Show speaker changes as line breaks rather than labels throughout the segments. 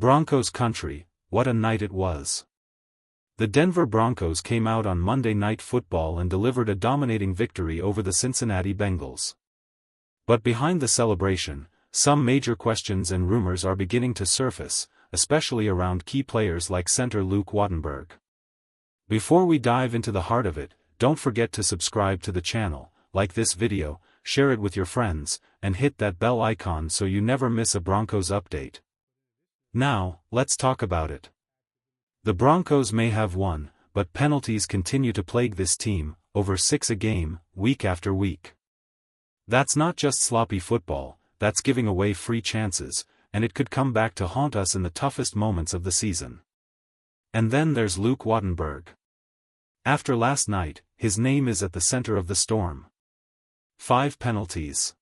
Broncos country, what a night it was. The Denver Broncos came out on Monday Night Football and delivered a dominating victory over the Cincinnati Bengals. But behind the celebration, some major questions and rumors are beginning to surface, especially around key players like center Luke Wattenberg. Before we dive into the heart of it, don't forget to subscribe to the channel, like this video, share it with your friends, and hit that bell icon so you never miss a Broncos update. Now, let's talk about it. The Broncos may have won, but penalties continue to plague this team, over 6 a game, week after week. That's not just sloppy football, that's giving away free chances, and it could come back to haunt us in the toughest moments of the season. And then there's Luke Wattenberg. After last night, his name is at the center of the storm. 5 penalties.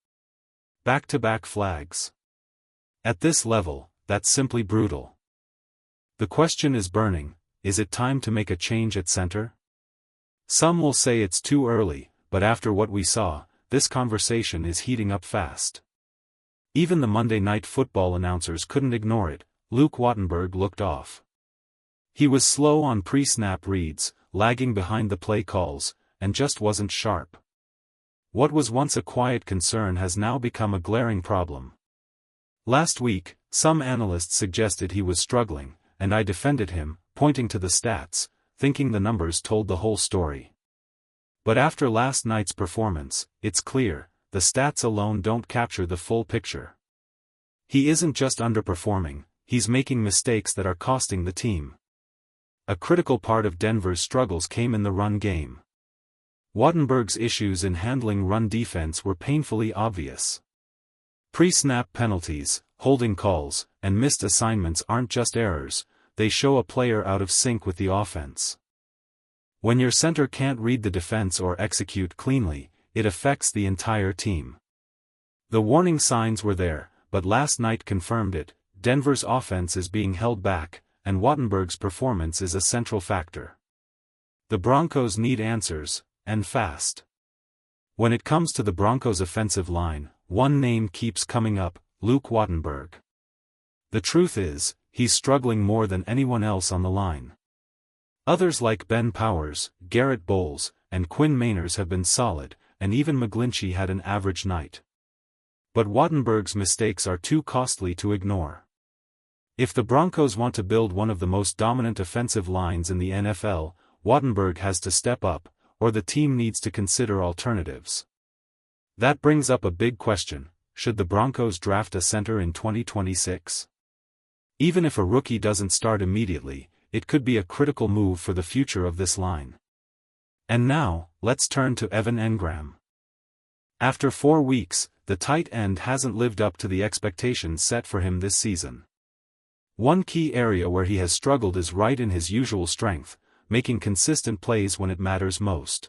Back-to-back flags. At this level, that's simply brutal. The question is burning, is it time to make a change at center? Some will say it's too early, but after what we saw, this conversation is heating up fast. Even the Monday Night Football announcers couldn't ignore it. Luke Wattenberg looked off. He was slow on pre-snap reads, lagging behind the play calls, and just wasn't sharp. What was once a quiet concern has now become a glaring problem. Last week, some analysts suggested he was struggling, and I defended him, pointing to the stats, thinking the numbers told the whole story. But after last night's performance, it's clear, the stats alone don't capture the full picture. He isn't just underperforming, he's making mistakes that are costing the team. A critical part of Denver's struggles came in the run game. Wattenberg's issues in handling run defense were painfully obvious. Pre-snap penalties, holding calls, and missed assignments aren't just errors, they show a player out of sync with the offense. When your center can't read the defense or execute cleanly, it affects the entire team. The warning signs were there, but last night confirmed it. Denver's offense is being held back, and Wattenberg's performance is a central factor. The Broncos need answers, and fast. When it comes to the Broncos' offensive line, one name keeps coming up, Luke Wattenberg. The truth is, he's struggling more than anyone else on the line. Others like Ben Powers, Garrett Bowles, and Quinn Meinerz have been solid, and even McGlinchey had an average night. But Wattenberg's mistakes are too costly to ignore. If the Broncos want to build one of the most dominant offensive lines in the NFL, Wattenberg has to step up, or the team needs to consider alternatives. That brings up a big question: should the Broncos draft a center in 2026? Even if a rookie doesn't start immediately, it could be a critical move for the future of this line. And now, let's turn to Evan Engram. After 4 weeks, the tight end hasn't lived up to the expectations set for him this season. One key area where he has struggled is right in his usual strength, making consistent plays when it matters most.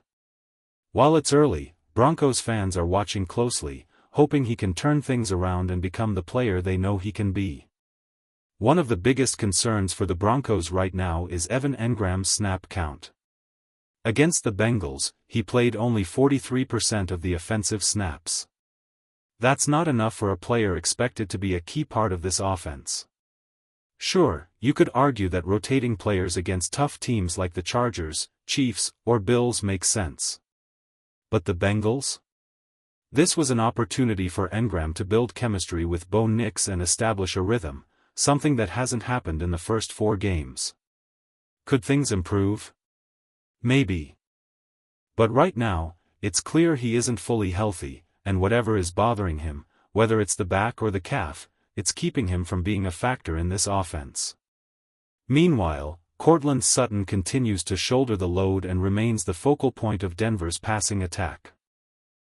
While it's early, Broncos fans are watching closely, hoping he can turn things around and become the player they know he can be. One of the biggest concerns for the Broncos right now is Evan Engram's snap count. Against the Bengals, he played only 43% of the offensive snaps. That's not enough for a player expected to be a key part of this offense. Sure, you could argue that rotating players against tough teams like the Chargers, Chiefs, or Bills makes sense. But the Bengals? This was an opportunity for Engram to build chemistry with Bo Nix and establish a rhythm, something that hasn't happened in the first 4 games. Could things improve? Maybe. But right now, it's clear he isn't fully healthy, and whatever is bothering him, whether it's the back or the calf, it's keeping him from being a factor in this offense. Meanwhile, Courtland Sutton continues to shoulder the load and remains the focal point of Denver's passing attack.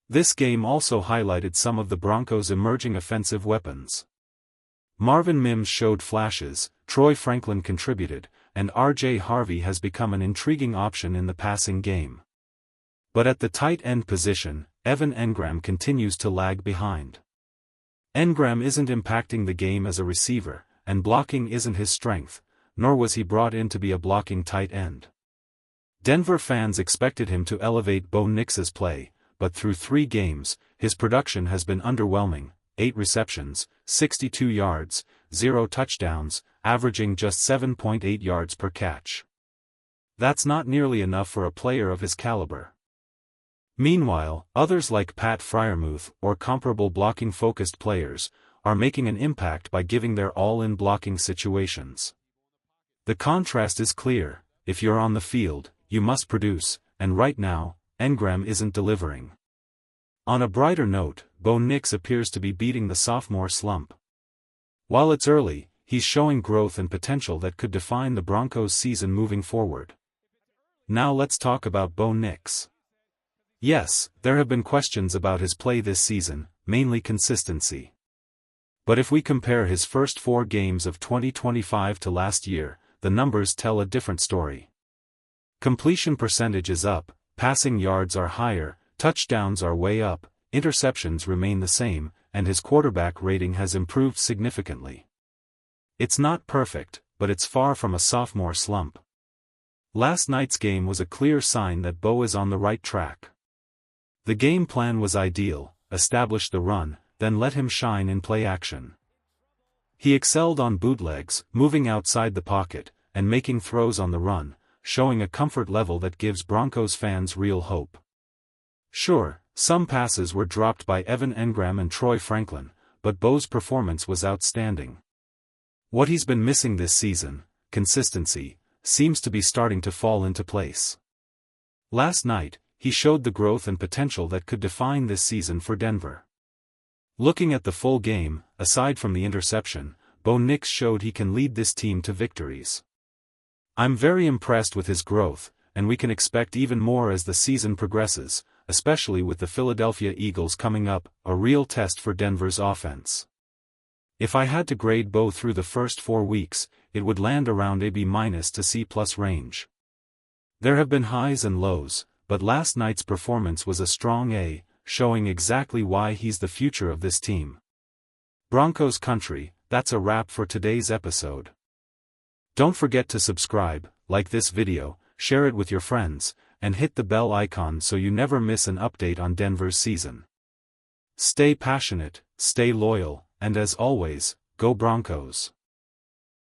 This game also highlighted some of the Broncos' emerging offensive weapons. Marvin Mims showed flashes, Troy Franklin contributed, and RJ Harvey has become an intriguing option in the passing game. But at the tight end position, Evan Engram continues to lag behind. Engram isn't impacting the game as a receiver, and blocking isn't his strength, nor was he brought in to be a blocking tight end. Denver fans expected him to elevate Bo Nix's play, but through 3 games, his production has been underwhelming, 8 receptions, 62 yards, 0 touchdowns, averaging just 7.8 yards per catch. That's not nearly enough for a player of his caliber. Meanwhile, others like Pat Freiermuth, or comparable blocking-focused players, are making an impact by giving their all in blocking situations. The contrast is clear: if you're on the field, you must produce, and right now, Engram isn't delivering. On a brighter note, Bo Nix appears to be beating the sophomore slump. While it's early, he's showing growth and potential that could define the Broncos' season moving forward. Now let's talk about Bo Nix. Yes, there have been questions about his play this season, mainly consistency. But if we compare his first 4 games of 2025 to last year, the numbers tell a different story. Completion percentage is up, passing yards are higher, touchdowns are way up, interceptions remain the same, and his quarterback rating has improved significantly. It's not perfect, but it's far from a sophomore slump. Last night's game was a clear sign that Bo is on the right track. The game plan was ideal: establish the run, then let him shine in play action. He excelled on bootlegs, moving outside the pocket, and making throws on the run, showing a comfort level that gives Broncos fans real hope. Sure, some passes were dropped by Evan Engram and Troy Franklin, but Bo's performance was outstanding. What he's been missing this season, consistency, seems to be starting to fall into place. Last night, he showed the growth and potential that could define this season for Denver. Looking at the full game, aside from the interception, Bo Nix showed he can lead this team to victories. I'm very impressed with his growth, and we can expect even more as the season progresses, especially with the Philadelphia Eagles coming up, a real test for Denver's offense. If I had to grade Bo through the first 4 weeks, it would land around a B- to C+ range. There have been highs and lows, but last night's performance was a strong A, showing exactly why he's the future of this team. Broncos country, that's a wrap for today's episode. Don't forget to subscribe, like this video, share it with your friends, and hit the bell icon so you never miss an update on Denver's season. Stay passionate, stay loyal, and as always, go Broncos.